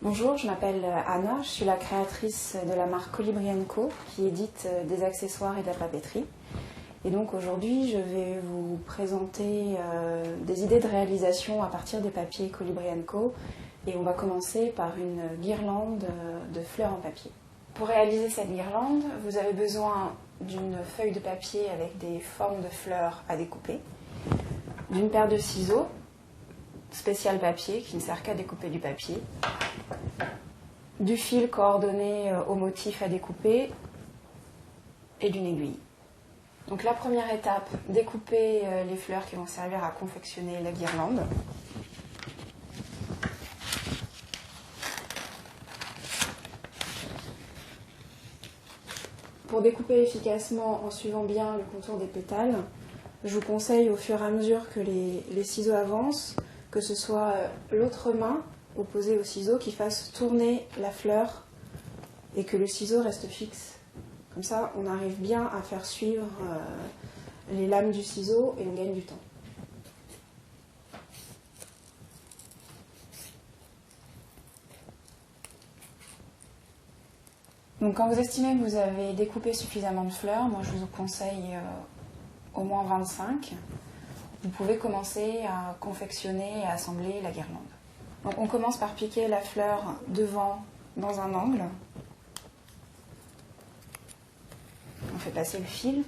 Bonjour, je m'appelle Anna, je suis la créatrice de la marque Colibri & Co qui édite des accessoires et de la papeterie. Et donc aujourd'hui, je vais vous présenter des idées de réalisation à partir des papiers Colibri & Co. Et on va commencer par une guirlande de fleurs en papier. Pour réaliser cette guirlande, vous avez besoin d'une feuille de papier avec des formes de fleurs à découper, d'une paire de ciseaux spécial papier qui ne sert qu'à découper du papier, du fil coordonné au motif à découper et d'une aiguille. Donc la première étape, découper les fleurs qui vont servir à confectionner la guirlande. Pour découper efficacement en suivant bien le contour des pétales, je vous conseille au fur et à mesure que les ciseaux avancent, que ce soit l'autre main opposée au ciseau qui fasse tourner la fleur et que le ciseau reste fixe. Comme ça, on arrive bien à faire suivre les lames du ciseau et on gagne du temps. Donc quand vous estimez que vous avez découpé suffisamment de fleurs, moi je vous conseille au moins 25. Vous pouvez commencer à confectionner et à assembler la guirlande. Donc on commence par piquer la fleur devant dans un angle. On fait passer le fil.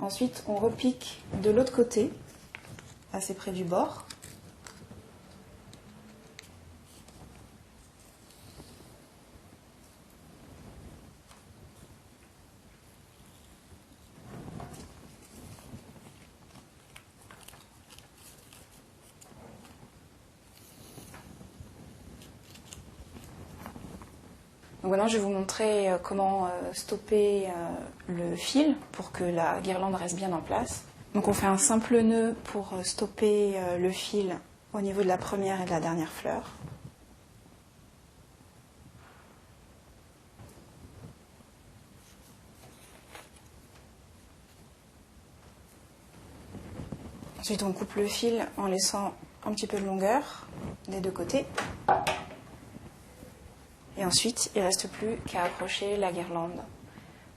Ensuite on repique de l'autre côté, assez près du bord. Donc maintenant, je vais vous montrer comment stopper le fil pour que la guirlande reste bien en place. Donc on fait un simple nœud pour stopper le fil au niveau de la première et de la dernière fleur. Ensuite, on coupe le fil en laissant un petit peu de longueur des deux côtés. Et ensuite, il ne reste plus qu'à accrocher la guirlande.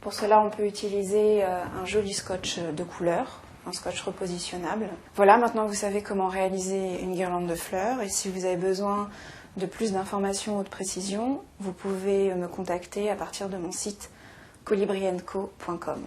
Pour cela, on peut utiliser un joli scotch de couleur, un scotch repositionnable. Voilà, maintenant vous savez comment réaliser une guirlande de fleurs. Et si vous avez besoin de plus d'informations ou de précisions, vous pouvez me contacter à partir de mon site colibriandco.com.